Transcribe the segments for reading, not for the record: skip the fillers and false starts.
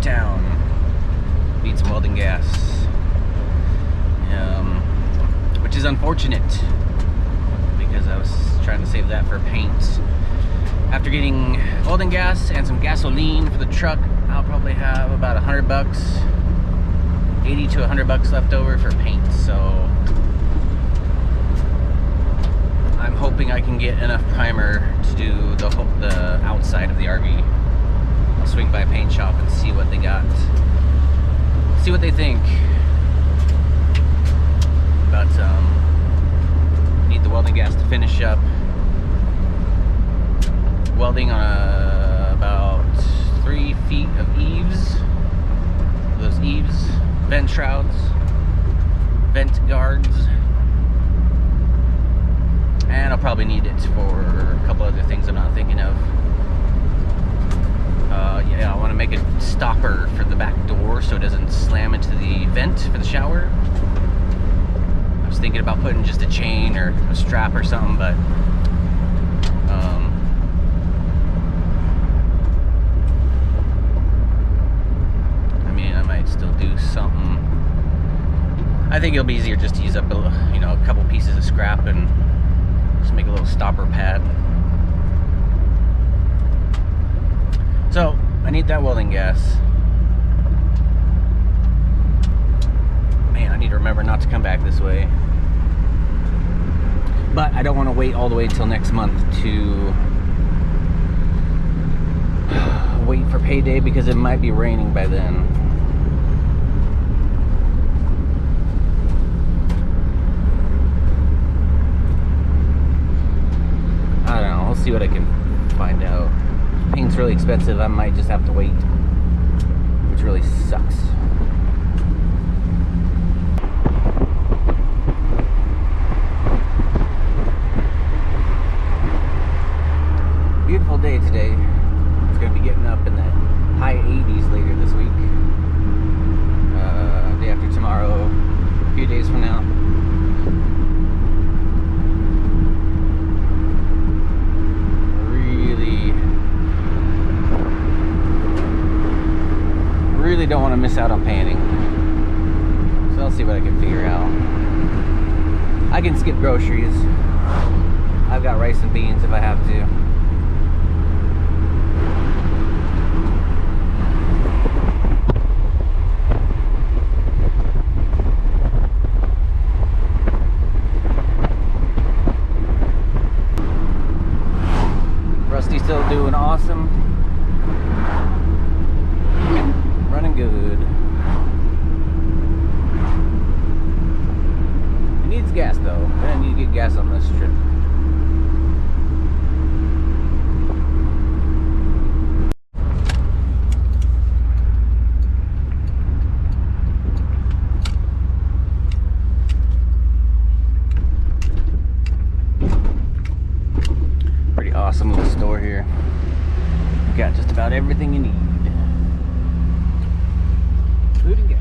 to town. Need some welding gas. Which is unfortunate because I was trying to save that for paint. After getting welding gas and some gasoline for the truck, I'll probably have about $100, 80 to 100 bucks left over for paint. So I'm hoping I can get enough primer to do the outside of the RV. I'll swing by a paint shop and see what they got. See what they think. But need the welding gas to finish up welding on about 3 feet of eaves. Those eaves, vent shrouds, vent guards, and I'll probably need it for a couple other things I'm not thinking of. Yeah, I want to make a stopper for the back door so it doesn't slam into the vent for the shower. I was thinking about putting just a chain or a strap or something, but I mean, I might still do something. I think it'll be easier just to use up a couple pieces of scrap and just make a little stopper pad. So I need that welding gas. Man, I need to remember not to come back this way. But I don't want to wait all the way until next month to wait for payday because it might be raining by then. I don't know. I'll see what I can find out. Paint's really expensive. I might just have to wait, which really sucks. Beautiful day today. It's going to be getting up in the high 80s later this week. Day after tomorrow, a few days from now. Really don't want to miss out on painting, so I'll see what I can figure out. I can skip groceries. I've got rice and beans if I have to. Rusty's still doing awesome. Running good. It needs gas though. I need to get gas on this trip. Pretty awesome little store here. You got just about everything you need. Food and gas.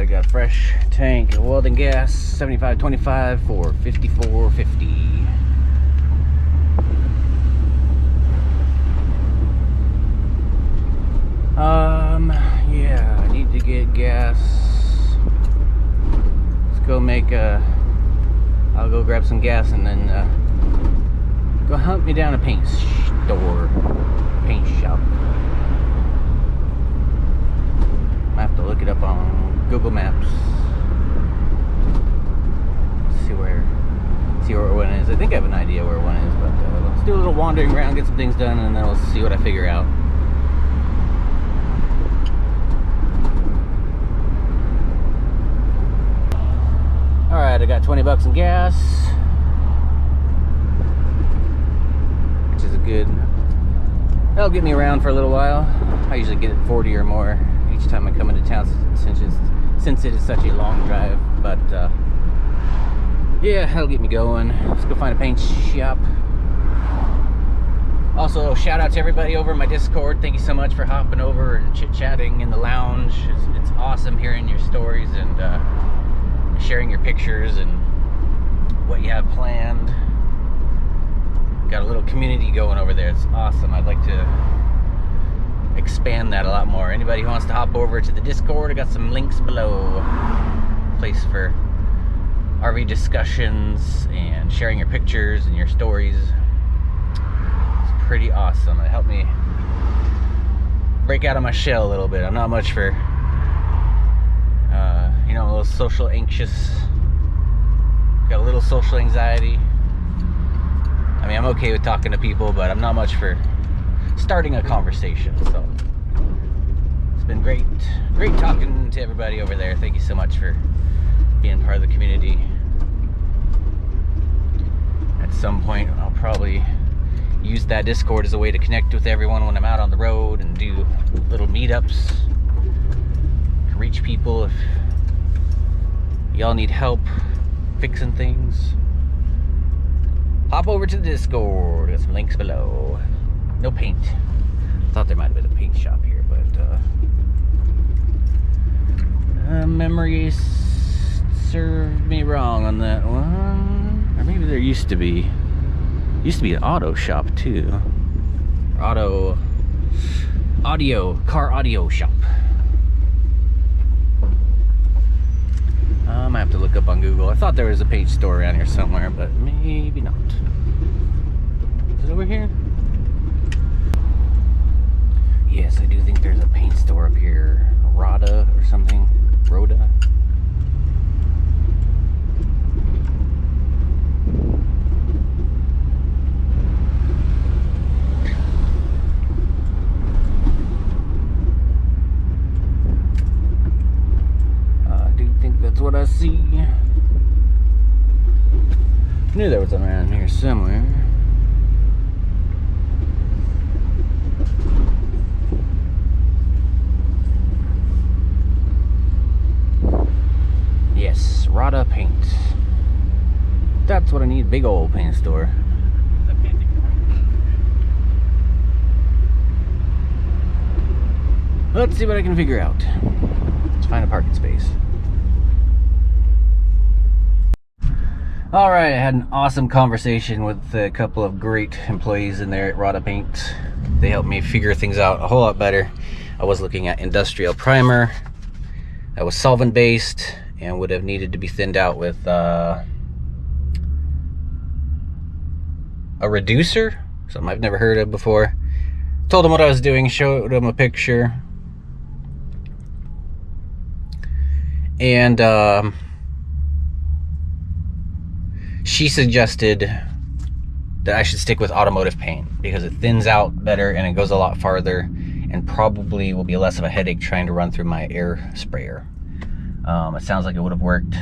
Got a fresh tank of welding gas, 7525 for $54.50. Yeah, I need to get gas. Let's go I'll go grab some gas and then go hunt me down a paint shop. I have to look it up on Google Maps. See where one is. I think I have an idea where one is, but let's do a little wandering around, get some things done, and then we'll see what I figure out. Alright, I got 20 bucks in gas, which is that'll get me around for a little while. I usually get it 40 or more each time I come into town since it is such a long drive. But yeah, that'll get me going. Let's go find a paint shop. Also, shout out to everybody over in my Discord. Thank you so much for hopping over and chit-chatting in the lounge. It's awesome hearing your stories and sharing your pictures and what you have planned. Got a little community going over there. It's awesome. I'd like to expand that a lot more. Anybody who wants to hop over to the Discord, I got some links below. Place for RV discussions and sharing your pictures and your stories. Pretty awesome. It helped me break out of my shell a little bit. I'm not much for you know, I'm a little social anxious, got a little social anxiety. I mean, I'm okay with talking to people, but I'm not much for starting a conversation. So it's been great talking to everybody over there. Thank you so much for being part of the community. At some point I'll probably use that Discord as a way to connect with everyone when I'm out on the road and do little meetups, reach people if y'all need help fixing things. Hop over to the Discord. Got some links below. No paint. Thought there might have been a paint shop here, but memories served me wrong on that one. Or maybe there used to be an auto shop too. Car audio shop. I might have to look up on Google. I thought there was a paint store around here somewhere, but maybe not. Is it over here? Yes, I do think there's a paint store up here. Rhoda or something. Rhoda. That's what I see. Knew there was one around here somewhere. Yes, Rada Paint. That's what I need. Big old paint store. Let's see what I can figure out. Let's find a parking space. Alright, I had an awesome conversation with a couple of great employees in there at Rada Paint. They helped me figure things out a whole lot better. I was looking at industrial primer that was solvent based and would have needed to be thinned out with a reducer, something I've never heard of before. Told them what I was doing, showed them a picture, and she suggested that I should stick with automotive paint because it thins out better and it goes a lot farther and probably will be less of a headache trying to run through my air sprayer. It sounds like it would have worked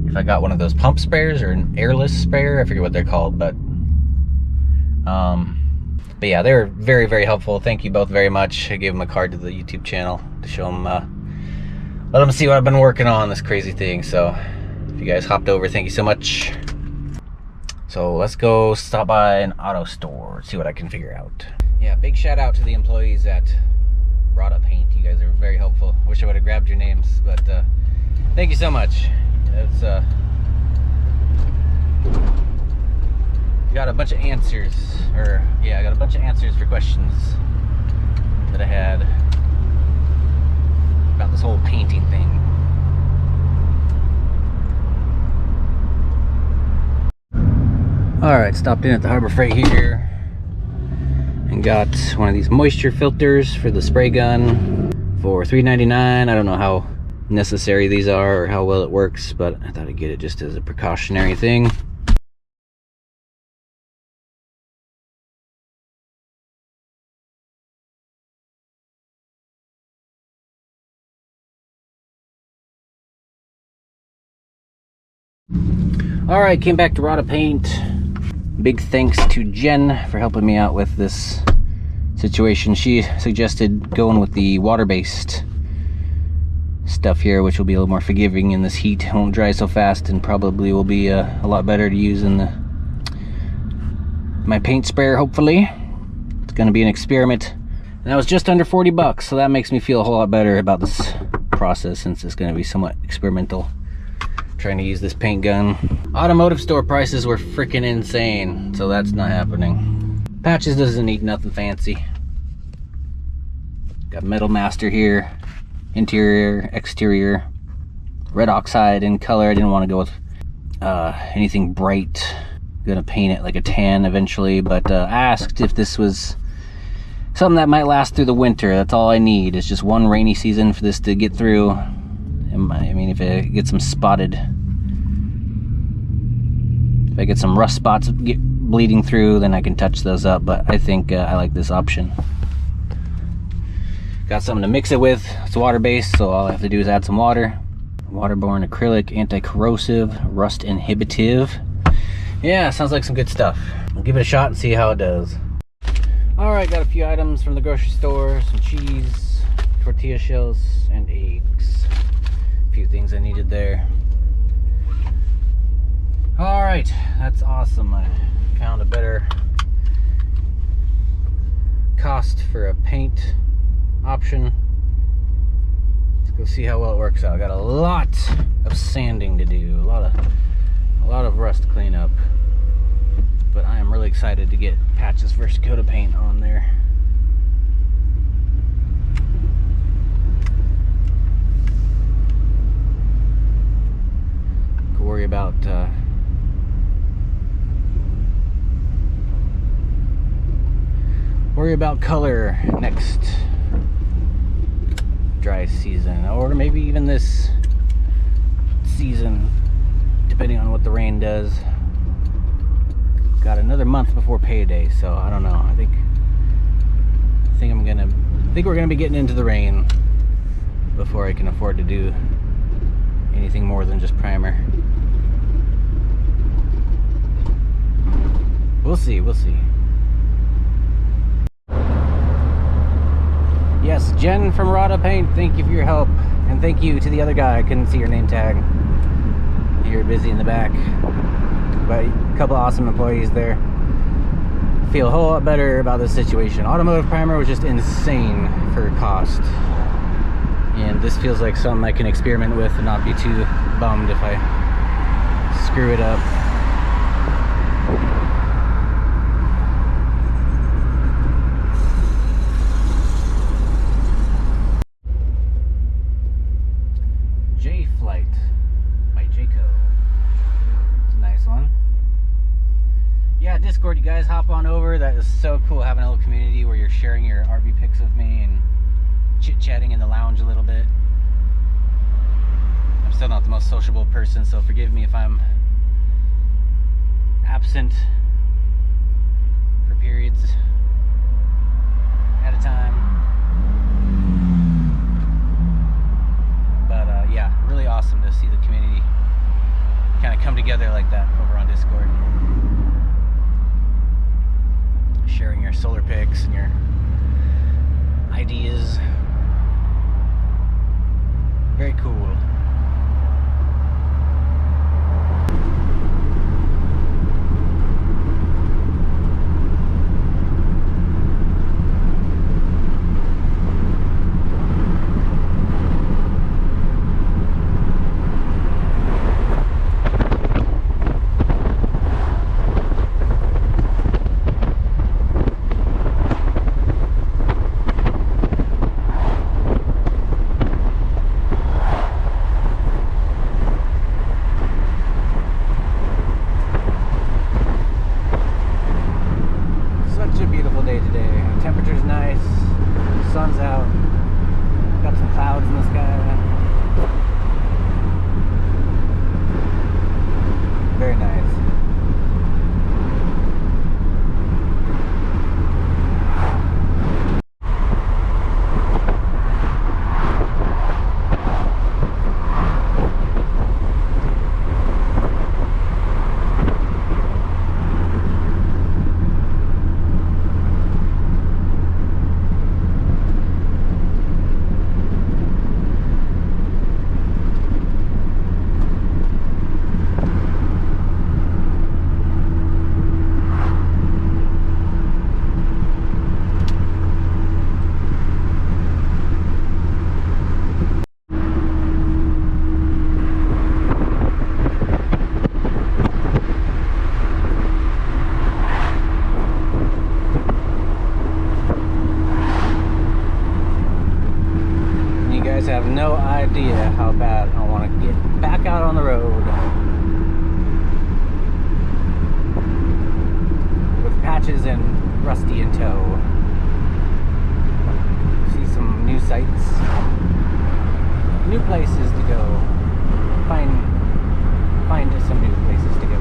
if I got one of those pump sprayers or an airless sprayer. I forget what they're called, but yeah, they were very, very helpful. Thank you both very much. I gave them a card to the YouTube channel to show them, let them see what I've been working on, this crazy thing. So if you guys hopped over, thank you so much. So let's go stop by an auto store, see what I can figure out. Yeah, big shout out to the employees at Rada Paint. You guys are very helpful. Wish I would have grabbed your names, but thank you so much. It's got a bunch of answers, I got a bunch of answers for questions that I had about this whole painting thing. Alright, stopped in at the Harbor Freight here and got one of these moisture filters for the spray gun for $3.99. I don't know how necessary these are or how well it works, but I thought I'd get it just as a precautionary thing. Alright, came back to Rada Paint. Big thanks to Jen for helping me out with this situation. She suggested going with the water-based stuff here, which will be a little more forgiving in this heat. It won't dry so fast, and probably will be a lot better to use in my paint sprayer, hopefully. It's going to be an experiment. And that was just under 40 bucks, so that makes me feel a whole lot better about this process, since it's going to be somewhat experimental, trying to use this paint gun. Automotive store prices were freaking insane, so that's not happening. Patches doesn't need nothing fancy. Got Metal Master here, interior, exterior, red oxide in color. I didn't want to go with anything bright. Gonna paint it like a tan eventually, but asked if this was something that might last through the winter. That's all I need. It's just one rainy season for this to get through. I mean, if it gets some spotted, if I get some rust spots bleeding through, then I can touch those up. But I think I like this option. Got something to mix it with. It's water-based, so all I have to do is add some water. Waterborne acrylic, anti-corrosive, rust inhibitive. Yeah, sounds like some good stuff. I'll give it a shot and see how it does. Alright, got a few items from the grocery store. Some cheese, tortilla shells, and eggs. A few things I needed there. Alright, that's awesome. I found a better cost for a paint option. Let's go see how well it works out. I got a lot of sanding to do, a lot of rust cleanup, but I am really excited to get Patch's first coat of paint on there. Could worry about color next dry season, or maybe even this season, depending on what the rain does. Got another month before payday, so I don't know. I think we're gonna be getting into the rain before I can afford to do anything more than just primer. We'll see. Yes, Jen from Rada Paint, thank you for your help, and thank you to the other guy. I couldn't see your name tag. You're busy in the back, but a couple awesome employees there. Feel a whole lot better about this situation. Automotive primer was just insane for cost, and this feels like something I can experiment with and not be too bummed if I screw it up. Discord, you guys hop on over. That is so cool, having a little community where you're sharing your RV pics with me and chit-chatting in the lounge a little bit. I'm still not the most sociable person, so forgive me if I'm absent for periods at a time. But yeah, really awesome to see the community kind of come together like that over on Discord. Sharing your solar pics and your ideas. Very cool. guys have no idea how bad I want to get back out on the road with Patches and Rusty in tow. See some new sights, new places to go. Find some new places to go.